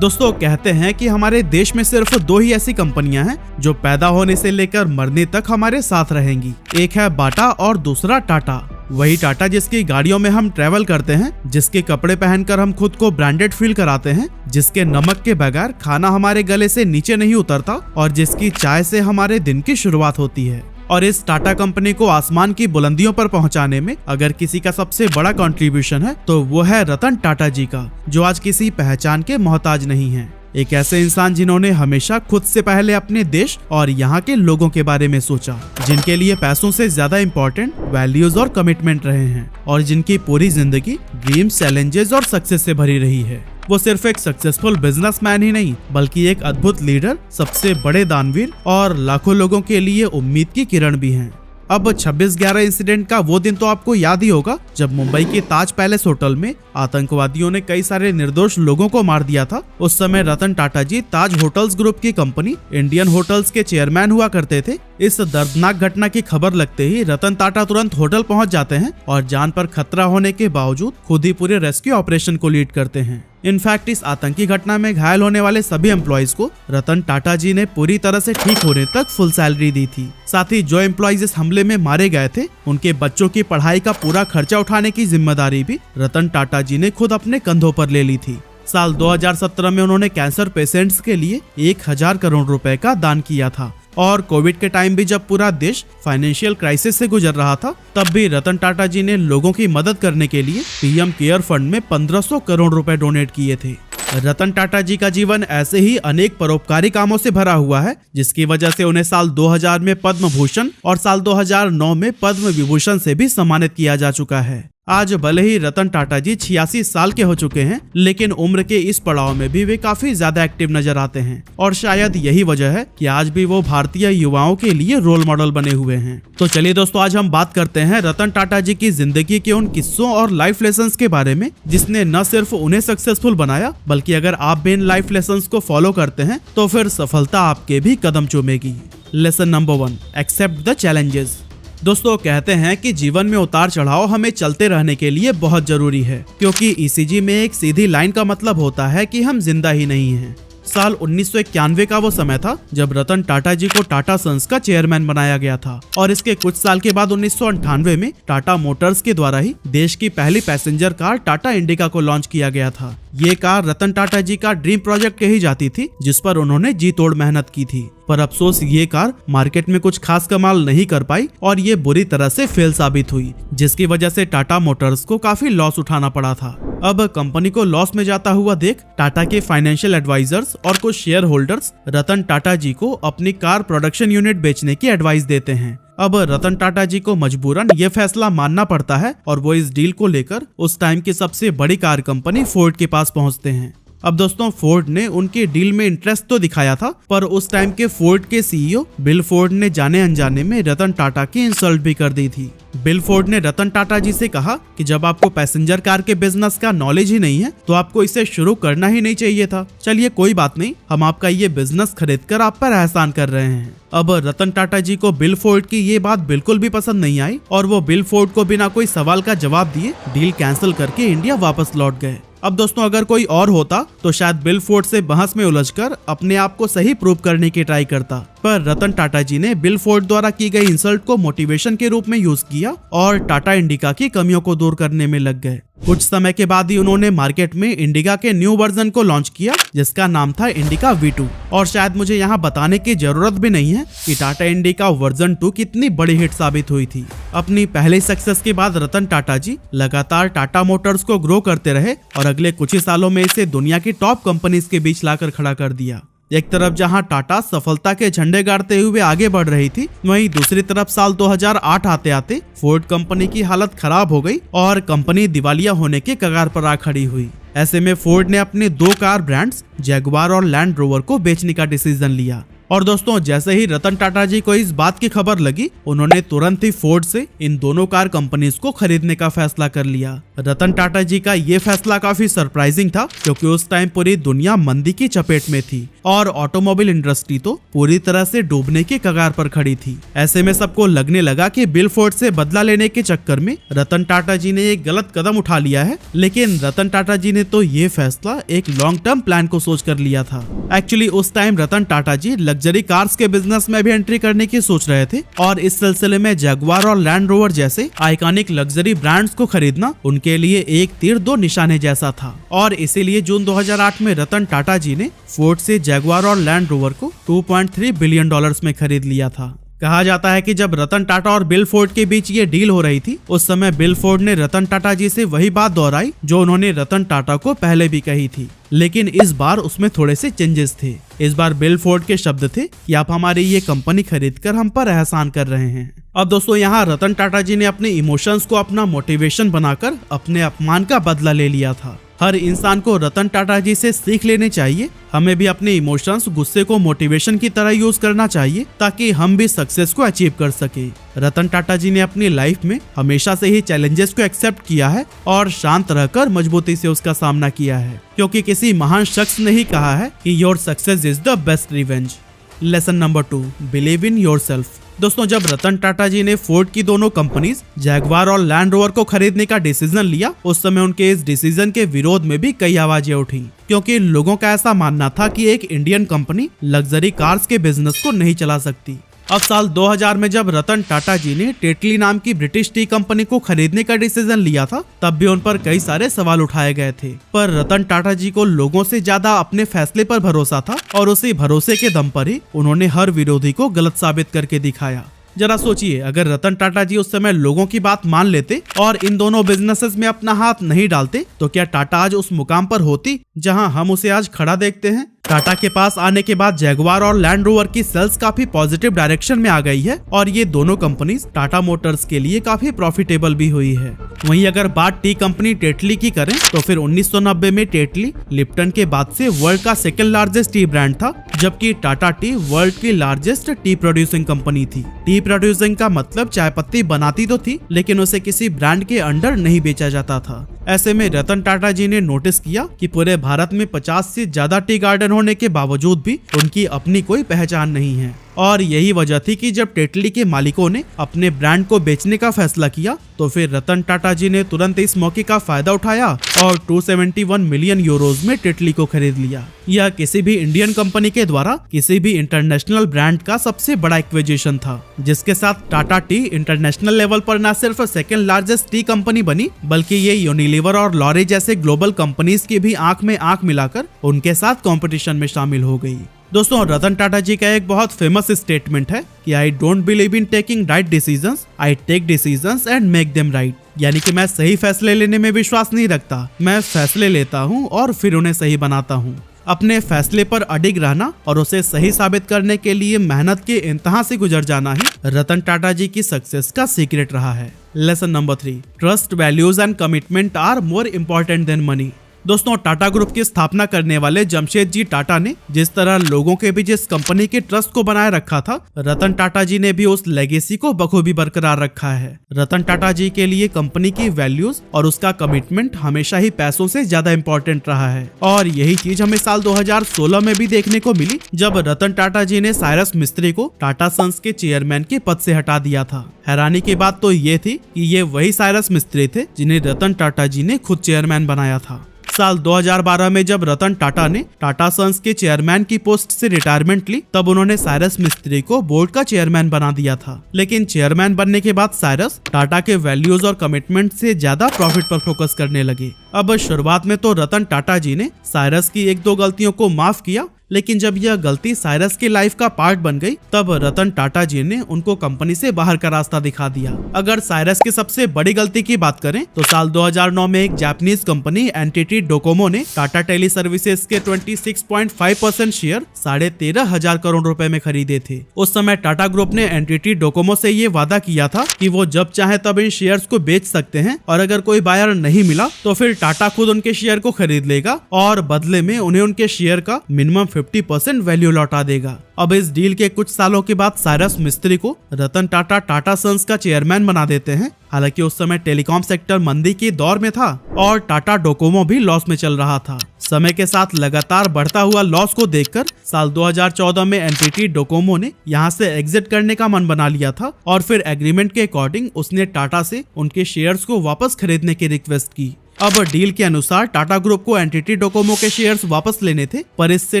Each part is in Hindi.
दोस्तों कहते हैं कि हमारे देश में सिर्फ दो ही ऐसी कंपनियां हैं जो पैदा होने से लेकर मरने तक हमारे साथ रहेंगी। एक है बाटा और दूसरा टाटा। वही टाटा जिसकी गाड़ियों में हम ट्रेवल करते हैं, जिसके कपड़े पहनकर हम खुद को ब्रांडेड फील कराते हैं, जिसके नमक के बगैर खाना हमारे गले से नीचे नहीं उतरता और जिसकी चाय से हमारे दिन की शुरुआत होती है। और इस टाटा कंपनी को आसमान की बुलंदियों पर पहुंचाने में अगर किसी का सबसे बड़ा कंट्रीब्यूशन है तो वो है रतन टाटा जी का, जो आज किसी पहचान के मोहताज नहीं है। एक ऐसे इंसान जिन्होंने हमेशा खुद से पहले अपने देश और यहाँ के लोगों के बारे में सोचा, जिनके लिए पैसों से ज्यादा इम्पोर्टेंट वैल्यूज और कमिटमेंट रहे हैं और जिनकी पूरी जिंदगी ड्रीम्स, चैलेंजेस और सक्सेस से भरी रही है। वो सिर्फ एक सक्सेसफुल बिजनेसमैन ही नहीं बल्कि एक अद्भुत लीडर, सबसे बड़े दानवीर और लाखों लोगों के लिए उम्मीद की किरण भी हैं। अब 26/11 इंसिडेंट का वो दिन तो आपको याद ही होगा जब मुंबई के ताज पैलेस होटल में आतंकवादियों ने कई सारे निर्दोष लोगों को मार दिया था। उस समय रतन टाटा जी ताज होटल्स ग्रुप की कंपनी इंडियन होटल्स के चेयरमैन हुआ करते थे। इस दर्दनाक घटना की खबर लगते ही रतन टाटा तुरंत होटल पहुंच जाते हैं और जान पर खतरा होने के बावजूद खुद ही पूरे रेस्क्यू ऑपरेशन को लीड करते हैं। इनफैक्ट इस आतंकी घटना में घायल होने वाले सभी एम्प्लॉइज को रतन टाटा जी ने पूरी तरह से ठीक होने तक फुल सैलरी दी थी। साथ ही जो एम्प्लॉइज इस हमले में मारे गए थे उनके बच्चों की पढ़ाई का पूरा खर्चा उठाने की जिम्मेदारी भी रतन टाटा जी ने खुद अपने कंधों पर ले ली थी। साल 2017 में उन्होंने कैंसर पेशेंट्स के लिए 1000 करोड़ रुपए का दान किया था। और कोविड के टाइम भी जब पूरा देश फाइनेंशियल क्राइसिस से गुजर रहा था, तब भी रतन टाटा जी ने लोगों की मदद करने के लिए पीएम केयर फंड में 1500 करोड़ रुपए डोनेट किए थे। रतन टाटा जी का जीवन ऐसे ही अनेक परोपकारी कामों से भरा हुआ है, जिसकी वजह से उन्हें साल 2000 में पद्म भूषण और साल 2009 में पद्म विभूषण से भी सम्मानित किया जा चुका है। आज भले ही रतन टाटा जी 86 साल के हो चुके हैं, लेकिन उम्र के इस पड़ाव में भी वे काफी ज्यादा एक्टिव नजर आते हैं और शायद यही वजह है कि आज भी वो भारतीय युवाओं के लिए रोल मॉडल बने हुए हैं। तो चलिए दोस्तों, आज हम बात करते हैं रतन टाटा जी की जिंदगी के उन किस्सों और लाइफ लेसन्स के बारे में जिसने न सिर्फ उन्हें सक्सेसफुल बनाया, बल्कि अगर आप भी इन लाइफ लेसन्स को फॉलो करते हैं तो फिर सफलता आपके भी कदम चूमेगी। Lesson number 1, accept the challenges. दोस्तों कहते हैं कि जीवन में उतार चढ़ाव हमें चलते रहने के लिए बहुत जरूरी है, क्योंकि ईसीजी में एक सीधी लाइन का मतलब होता है कि हम जिंदा ही नहीं हैं। साल 1991 का वो समय था जब रतन टाटा जी को टाटा सन्स का चेयरमैन बनाया गया था और इसके कुछ साल के बाद 1998 में टाटा मोटर्स के द्वारा ही देश की पहली पैसेंजर कार टाटा इंडिका को लॉन्च किया गया था। ये कार रतन टाटा जी का ड्रीम प्रोजेक्ट कही जाती थी, जिस पर उन्होंने जी तोड़ मेहनत की थी। पर अफसोस ये कार मार्केट में कुछ खास कमाल नहीं कर पाई और ये बुरी तरह से फेल साबित हुई, जिसकी वजह से टाटा मोटर्स को काफी लॉस उठाना पड़ा था। अब कंपनी को लॉस में जाता हुआ देख टाटा के फाइनेंशियल एडवाइजर्स और कुछ शेयर होल्डर्स रतन टाटा जी को अपनी कार प्रोडक्शन यूनिट बेचने की एडवाइस देते हैं। अब रतन टाटा जी को मजबूरन ये फैसला मानना पड़ता है और वो इस डील को लेकर उस टाइम की सबसे बड़ी कार कंपनी फोर्ड के पास पहुंचते हैं। अब दोस्तों, फोर्ड ने उनके डील में इंटरेस्ट तो दिखाया था, पर उस टाइम के फोर्ड के सीईओ बिल फोर्ड ने जाने अनजाने में रतन टाटा की इंसल्ट भी कर दी थी। बिल फोर्ड ने रतन टाटा जी से कहा कि जब आपको पैसेंजर कार के बिजनेस का नॉलेज ही नहीं है तो आपको इसे शुरू करना ही नहीं चाहिए था। चलिए कोई बात नहीं, हम आपका ये बिजनेस खरीद कर आप पर एहसान कर रहे हैं। अब रतन टाटा जी को बिल फोर्ड की ये बात बिल्कुल भी पसंद नहीं आई और वो बिल फोर्ड को बिना कोई सवाल का जवाब दिए डील कैंसिल करके इंडिया वापस लौट गए। अब दोस्तों, अगर कोई और होता तो शायद बिल फोर्ड से बहस में उलझकर अपने आप को सही प्रूव करने की ट्राई करता, पर रतन टाटा जी ने बिल फोर्ड द्वारा की गई इंसल्ट को मोटिवेशन के रूप में यूज किया और टाटा इंडिका की कमियों को दूर करने में लग गए। कुछ समय के बाद ही उन्होंने मार्केट में इंडिका के न्यू वर्जन को लॉन्च किया, जिसका नाम था इंडिका V2। और शायद मुझे यहाँ बताने की जरूरत भी नहीं है कि टाटा इंडिका वर्जन 2 कितनी बड़ी हिट साबित हुई थी। अपनी पहले सक्सेस के बाद रतन टाटा जी लगातार टाटा मोटर्स को ग्रो करते रहे और अगले कुछ ही सालों में इसे दुनिया की टॉप कंपनीज के बीच लाकर खड़ा कर दिया। एक तरफ जहां टाटा सफलता के झंडे गाड़ते हुए आगे बढ़ रही थी, वहीं दूसरी तरफ साल 2008 आते आते फोर्ड कंपनी की हालत खराब हो गई और कंपनी दिवालिया होने के कगार पर आ खड़ी हुई। ऐसे में फोर्ड ने अपने 2 कार ब्रांड्स जैगुआर और लैंड रोवर को बेचने का डिसीजन लिया। और दोस्तों जैसे ही रतन टाटा जी को इस बात की खबर लगी, उन्होंने तुरंत ही फोर्ड से इन दोनों कार कंपनीज को खरीदने का फैसला कर लिया। रतन टाटा जी का ये फैसला काफी सरप्राइजिंग था, क्योंकि उस टाइम पूरी दुनिया मंदी की चपेट में थी और ऑटोमोबाइल इंडस्ट्री तो पूरी तरह से डूबने के कगार पर खड़ी थी। ऐसे में सबको लगने लगा कि बिल फोर्ड से बदला लेने के चक्कर में रतन टाटा जी ने एक गलत कदम उठा लिया है। लेकिन रतन टाटा जी ने तो ये फैसला एक लॉन्ग टर्म प्लान को सोच कर लिया था। एक्चुअली उस टाइम रतन टाटा जी लग्जरी कार्स के बिजनेस में भी एंट्री करने की सोच रहे थे और इस सिलसिले में जगुआर और लैंड रोवर जैसे आइकॉनिक लग्जरी ब्रांड्स को खरीदना उनके लिए एक तीर दो निशाने जैसा था। और इसीलिए जून 2008 में रतन टाटा जी ने फोर्ड से जगुआर और लैंड रोवर को $2.3 बिलियन में खरीद लिया था। कहा जाता है कि जब रतन टाटा और बिल फोर्ड के बीच ये डील हो रही थी, उस समय बिल फोर्ड ने रतन टाटा जी से वही बात दोहराई जो उन्होंने रतन टाटा को पहले भी कही थी, लेकिन इस बार उसमें थोड़े से चेंजेस थे। इस बार बिल फोर्ड के शब्द थे कि आप हमारी ये कंपनी खरीदकर हम पर एहसान कर रहे हैं। अब दोस्तों यहाँ रतन टाटा जी ने अपने इमोशंस को अपना मोटिवेशन बनाकर अपने अपमान का बदला ले लिया था। हर इंसान को रतन टाटा जी से सीख लेनी चाहिए। हमें भी अपने इमोशंस, गुस्से को मोटिवेशन की तरह यूज करना चाहिए ताकि हम भी सक्सेस को अचीव कर सके। रतन टाटा जी ने अपनी लाइफ में हमेशा से ही चैलेंजेस को एक्सेप्ट किया है और शांत रहकर मजबूती से उसका सामना किया है, क्योंकि किसी महान शख्स ने ही कहा है कि your success is the best revenge. Lesson number 2, believe in yourself. दोस्तों जब रतन टाटा जी ने फोर्ड की दोनों कंपनीज जगुआर और लैंड रोवर को खरीदने का डिसीजन लिया, उस समय उनके इस डिसीजन के विरोध में भी कई आवाजें उठी, क्योंकि लोगों का ऐसा मानना था कि एक इंडियन कंपनी लग्जरी कार्स के बिजनेस को नहीं चला सकती। अब साल 2000 में जब रतन टाटा जी ने टेटली नाम की ब्रिटिश टी कंपनी को खरीदने का डिसीजन लिया था, तब भी उन पर कई सारे सवाल उठाए गए थे। पर रतन टाटा जी को लोगों से ज्यादा अपने फैसले पर भरोसा था और उसी भरोसे के दम पर ही उन्होंने हर विरोधी को गलत साबित करके दिखाया। जरा सोचिए, अगर रतन टाटा जी उस समय लोगों की बात मान लेते और इन दोनों बिजनेसेस में अपना हाथ नहीं डालते, तो क्या टाटा आज उस मुकाम पर होती जहां हम उसे आज खड़ा देखते हैं? टाटा के पास आने के बाद जगुआर और लैंड रोवर की सेल्स काफी पॉजिटिव डायरेक्शन में आ गई है और ये दोनों कंपनीज टाटा मोटर्स के लिए काफी प्रॉफिटेबल भी हुई है। वहीं अगर बात टी कंपनी टेटली की करें, तो फिर 1990 में टेटली लिप्टन के बाद से वर्ल्ड का सेकंड लार्जेस्ट टी ब्रांड था, जबकि टाटा टी वर्ल्ड की लार्जेस्ट टी प्रोड्यूसिंग कंपनी थी। टी प्रोड्यूसिंग का मतलब चाय पत्ती बनाती तो थी, लेकिन उसे किसी ब्रांड के अंडर नहीं बेचा जाता था। ऐसे में रतन टाटा जी ने नोटिस किया कि पूरे भारत में 50 से ज्यादा टी गार्डन होने के बावजूद भी उनकी अपनी कोई पहचान नहीं है। और यही वजह थी कि जब टेटली के मालिकों ने अपने ब्रांड को बेचने का फैसला किया, तो फिर रतन टाटा जी ने तुरंत इस मौके का फायदा उठाया और 271 मिलियन यूरोज में टेटली को खरीद लिया। यह किसी भी इंडियन कंपनी के द्वारा किसी भी इंटरनेशनल ब्रांड का सबसे बड़ा एक्विजिशन था, जिसके साथ टाटा टी इंटरनेशनल लेवल पर न सिर्फ सेकेंड लार्जेस्ट टी कंपनी बनी, बल्कि ये यूनिलीवर और लॉरे जैसे ग्लोबल कंपनीज की भी आंख में आंख मिलाकर उनके साथ कंपटीशन में शामिल हो गई। दोस्तों रतन टाटा जी का एक बहुत फेमस स्टेटमेंट है कि I don't believe in taking right decisions, I take decisions and make them right. यानी कि मैं सही फैसले लेने में विश्वास नहीं रखता, मैं फैसले लेता हूँ और फिर उन्हें सही बनाता हूँ। अपने फैसले पर अडिग रहना और उसे सही साबित करने के लिए मेहनत के इंतहा से गुजर जाना ही रतन टाटा जी की सक्सेस का सीक्रेट रहा है। Lesson number 3, trust, values and commitment are more important than money. दोस्तों टाटा ग्रुप की स्थापना करने वाले जमशेदजी टाटा ने जिस तरह लोगों के बीच इस कंपनी के ट्रस्ट को बनाए रखा था, रतन टाटा जी ने भी उस लेगेसी को बखूबी बरकरार रखा है। रतन टाटा जी के लिए कंपनी की वैल्यूज और उसका कमिटमेंट हमेशा ही पैसों से ज्यादा इम्पोर्टेंट रहा है और यही चीज हमें साल 2016 में भी देखने को मिली, जब रतन टाटा जी ने साइरस मिस्त्री को टाटा सन्स के चेयरमैन के पद से हटा दिया था। हैरानी की बात तो ये थी कि ये वही साइरस मिस्त्री थे जिन्हें रतन टाटा जी ने खुद चेयरमैन बनाया था। साल 2012 में जब रतन टाटा ने टाटा सन्स के चेयरमैन की पोस्ट से रिटायरमेंट ली, तब उन्होंने साइरस मिस्त्री को बोर्ड का चेयरमैन बना दिया था। लेकिन चेयरमैन बनने के बाद साइरस टाटा के वैल्यूज और कमिटमेंट से ज्यादा प्रॉफिट पर फोकस करने लगे। अब शुरुआत में तो रतन टाटा जी ने साइरस की 1-2 गलतियों को माफ किया, लेकिन जब यह गलती साइरस की लाइफ का पार्ट बन गई, तब रतन टाटा जी ने उनको कंपनी से बाहर का रास्ता दिखा दिया। अगर साइरस की सबसे बड़ी गलती की बात करें, तो साल 2009 में एक जापानीज कंपनी एनटीटी डोकोमो ने टाटा टेली सर्विसेज के 26.5% शेयर 13,500 करोड़ रुपए में खरीदे थे। उस समय टाटा ग्रुप ने एनटीटी डोकोमो से ये वादा किया था कि वो जब चाहे तब इन शेयर्स को बेच सकते हैं और अगर कोई बायर नहीं मिला तो फिर टाटा खुद उनके शेयर को खरीद लेगा और बदले में उन्हें उनके शेयर का मिनिमम 50% वैल्यू लौटा देगा। अब इस डील के कुछ सालों के बाद साइरस मिस्त्री को रतन टाटा टाटा सन्स का चेयरमैन बना देते हैं। हालांकि उस समय टेलीकॉम सेक्टर मंदी के दौर में था और टाटा डोकोमो भी लॉस में चल रहा था। समय के साथ लगातार बढ़ता हुआ लॉस को देखकर साल 2014 में एनटीटी डोकोमो ने यहां से एग्जिट करने का मन बना लिया था और फिर एग्रीमेंट के अकॉर्डिंग उसने टाटा से उनके शेयर्स को वापस खरीदने की रिक्वेस्ट की। अब डील के अनुसार टाटा ग्रुप को एनटीटी डोकोमो के शेयर्स वापस लेने थे, पर इससे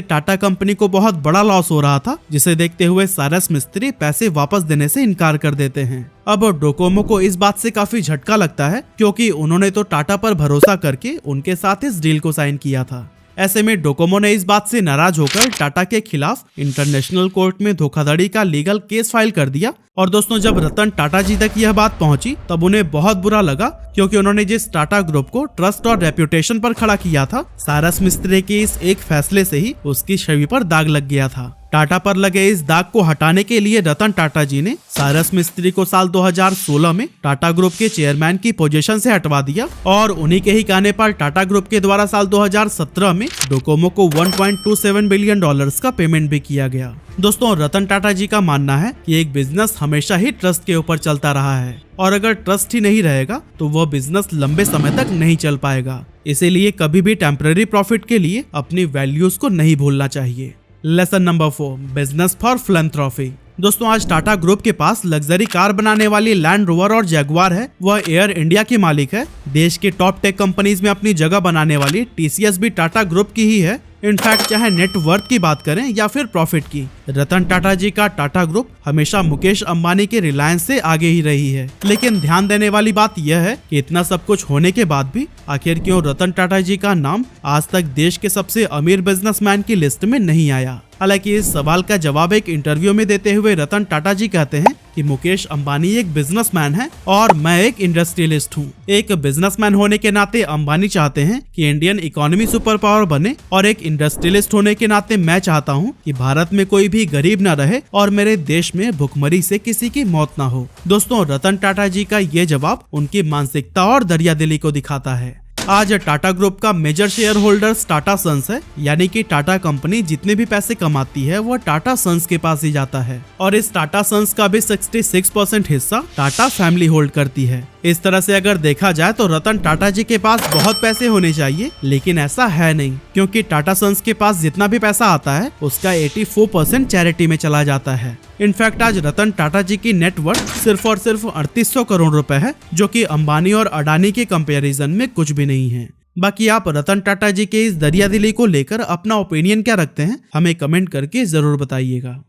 टाटा कंपनी को बहुत बड़ा लॉस हो रहा था, जिसे देखते हुए साइरस मिस्त्री पैसे वापस देने से इनकार कर देते हैं। अब डोकोमो को इस बात से काफी झटका लगता है, क्योंकि उन्होंने तो टाटा पर भरोसा करके उनके साथ इस डील को साइन किया था। ऐसे में डोकोमो ने इस बात से नाराज होकर टाटा के खिलाफ इंटरनेशनल कोर्ट में धोखाधड़ी का लीगल केस फाइल कर दिया। और दोस्तों, जब रतन टाटा जी तक यह बात पहुंची तब उन्हें बहुत बुरा लगा, क्योंकि उन्होंने जिस टाटा ग्रुप को ट्रस्ट और रेप्यूटेशन पर खड़ा किया था, साइरस मिस्त्री के इस एक फैसले से ही उसकी छवि पर दाग लग गया था। टाटा पर लगे इस दाग को हटाने के लिए रतन टाटा जी ने साइरस मिस्त्री को साल 2016 में टाटा ग्रुप के चेयरमैन की पोजीशन से हटवा दिया और उन्हीं के ही कहने पर टाटा ग्रुप के द्वारा साल 2017 में डोकोमो को $1.27 बिलियन का पेमेंट भी किया गया। दोस्तों, रतन टाटा जी का मानना है कि एक बिजनेस हमेशा ही ट्रस्ट के ऊपर चलता रहा है और अगर ट्रस्ट ही नहीं रहेगा तो वह बिजनेस लंबे समय तक नहीं चल पाएगा। इसीलिए कभी भी टेम्पररी प्रॉफिट के लिए अपनी वैल्यूज को नहीं भूलना चाहिए। Lesson number 4, business for philanthropy. दोस्तों, आज टाटा ग्रुप के पास लग्जरी कार बनाने वाली लैंड रोवर और जैगुआर है। वह एयर इंडिया की मालिक है। देश के टॉप टेक कंपनीज में अपनी जगह बनाने वाली टीसीएस भी टाटा ग्रुप की ही है। इनफैक्ट चाहे नेट वर्थ की बात करें या फिर प्रॉफिट की, रतन टाटा जी का टाटा ग्रुप हमेशा मुकेश अंबानी के रिलायंस से आगे ही रही है। लेकिन ध्यान देने वाली बात यह है कि इतना सब कुछ होने के बाद भी आखिर क्यों रतन टाटा जी का नाम आज तक देश के सबसे अमीर बिजनेसमैन की लिस्ट में नहीं आया। हालांकि इस सवाल का जवाब एक इंटरव्यू में देते हुए रतन टाटा जी कहते हैं कि मुकेश अंबानी एक बिजनेसमैन है और मैं एक इंडस्ट्रियलिस्ट हूँ। एक बिजनेसमैन होने के नाते अंबानी चाहते हैं कि इंडियन इकोनॉमी सुपर पावर बने और एक इंडस्ट्रियलिस्ट होने के नाते मैं चाहता हूँ कि भारत में कोई भी गरीब न रहे और मेरे देश में भुखमरी से किसी की मौत न हो। दोस्तों, रतन टाटा जी का ये जवाब उनकी मानसिकता और दरियादिली को दिखाता है। आज टाटा ग्रुप का major shareholders Tata Sons है, यानी कि टाटा कंपनी जितने भी पैसे कमाती है वो टाटा सन्स के पास ही जाता है और इस टाटा सन्स का भी 66% हिस्सा टाटा फैमिली होल्ड करती है। इस तरह से अगर देखा जाए तो रतन टाटा जी के पास बहुत पैसे होने चाहिए, लेकिन ऐसा है नहीं, क्योंकि टाटा सन्स के पास जितना भी पैसा आता है उसका 84% चैरिटी में चला जाता है। इनफैक्ट आज रतन टाटा जी की नेटवर्थ सिर्फ और सिर्फ 3800 करोड़ रुपए है, जो कि अंबानी और अडानी के कंपैरिजन में कुछ भी नहीं है। बाकी आप रतन टाटा जी के इस दरियादिली को लेकर अपना ओपिनियन क्या रखते हैं, हमें कमेंट करके जरूर बताइएगा।